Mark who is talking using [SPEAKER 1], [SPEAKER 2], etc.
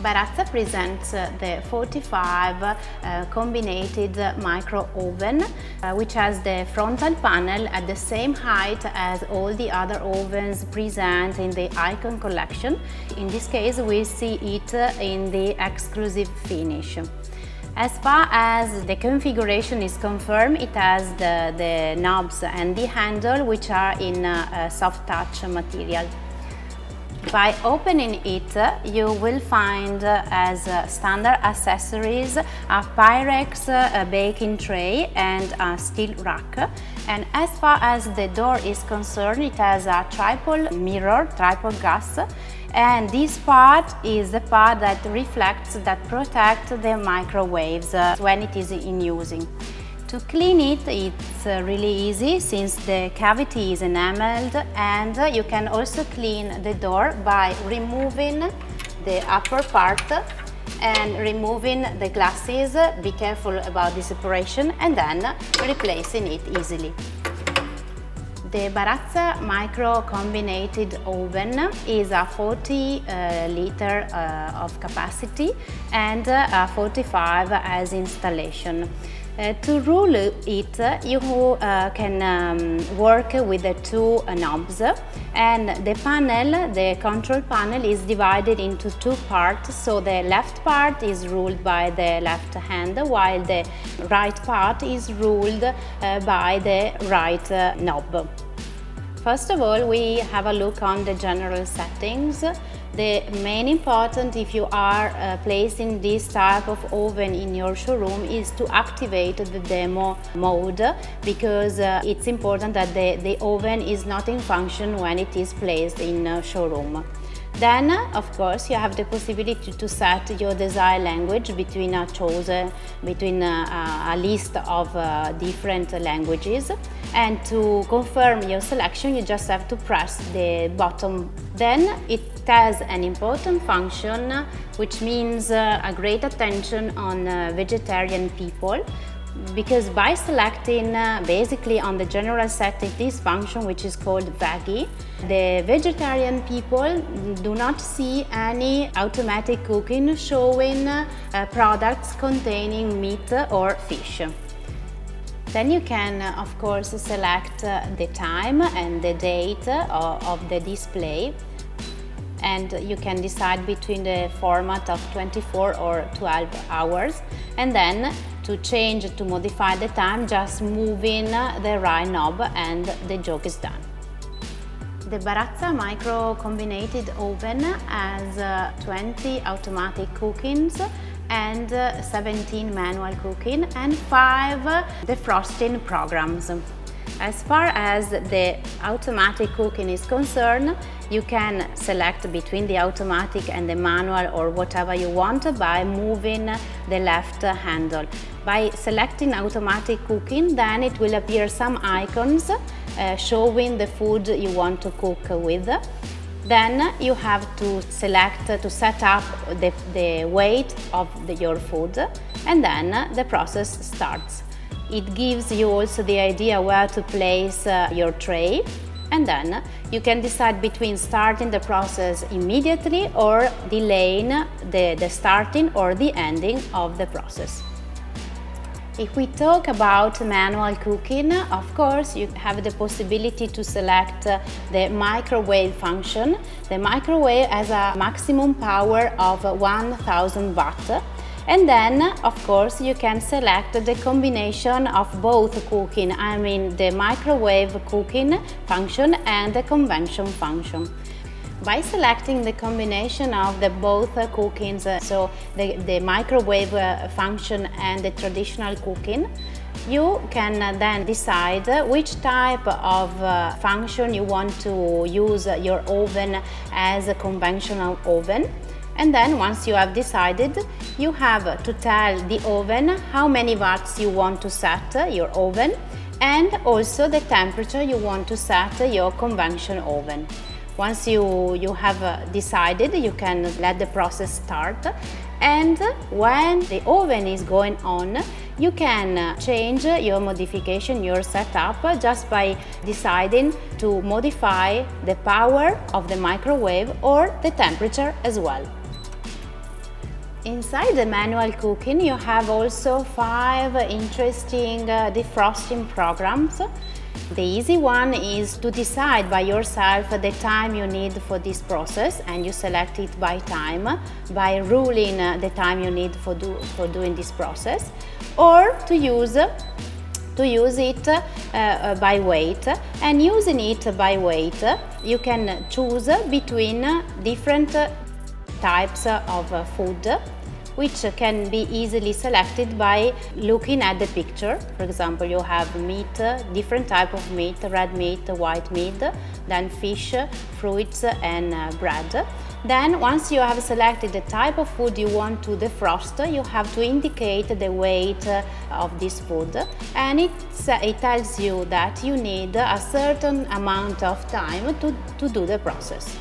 [SPEAKER 1] barazza presents the 45 combinated micro oven, which has the frontal panel at the same height as all the other ovens present in the icon collection. In this case, we see it in the exclusive finish. As far as the configuration is confirmed, it has the knobs and the handle, which are in soft touch material. By opening it, you will find as standard accessories a Pyrex baking tray and a steel rack. And as far as the door is concerned, it has a triple mirror, triple glass. And this part is the part that reflects, that protects the microwaves when it is in using. To clean it, it's really easy since the cavity is enameled, and you can also clean the door by removing the upper part and removing the glasses. Be careful about this operation, and then replacing it easily. The Barazza micro combinated oven is a 40 liter of capacity and a 45 as installation. To rule it, you can work with the two knobs, and the panel, the control panel, is divided into two parts. So the left part is ruled by the left hand, while the right part is ruled by the right knob. First of all, we have a look on the general settings. The main important if you are placing this type of oven in your showroom is to activate the demo mode, because it's important that the oven is not in function when it is placed in a showroom. Then, of course, you have the possibility to set your desired language between a list of different languages. And to confirm your selection, you just have to press the button. Then it has an important function, which means a great attention on vegetarian people, because by selecting basically on the general setting this function, which is called veggie, the vegetarian people do not see any automatic cooking showing products containing meat or fish. Then you can, of course, select the time and the date of the display, and you can decide between the format of 24 or 12 hours, and then to modify the time, just moving the right knob and the job is done. The Barazza micro combinated oven has 20 automatic cookings and 17 manual cooking and 5 defrosting programs. As far as the automatic cooking is concerned, you can select between the automatic and the manual or whatever you want by moving the left handle. By selecting automatic cooking, then it will appear some icons showing the food you want to cook with. Then you have to set up the weight of your food, and then the process starts. It gives you also the idea where to place your tray, and then you can decide between starting the process immediately or delaying the starting or the ending of the process. If we talk about manual cooking, of course, you have the possibility to select the microwave function. The microwave has a maximum power of 1000 watts. And then, of course, you can select the combination of both cooking, I mean the microwave cooking function and the convection function. By selecting the combination of the both cookings, so the microwave function and the traditional cooking, you can then decide which type of function you want to use your oven as a conventional oven. And then once you have decided, you have to tell the oven how many watts you want to set your oven, and also the temperature you want to set your convection oven. Once you have decided, you can let the process start, and when the oven is going on, you can change your modification, your setup, just by deciding to modify the power of the microwave or the temperature as well. Inside the manual cooking, you have also 5 interesting defrosting programs. The easy one is to decide by yourself the time you need for this process, and you select it by time, by ruling the time you need for doing this process, or to use it by weight. And using it by weight, you can choose between different types of food, which can be easily selected by looking at the picture. For example, you have meat, different type of meat, red meat, white meat, then fish, fruits and bread. Then once you have selected the type of food you want to defrost, you have to indicate the weight of this food, and it tells you that you need a certain amount of time to do the process.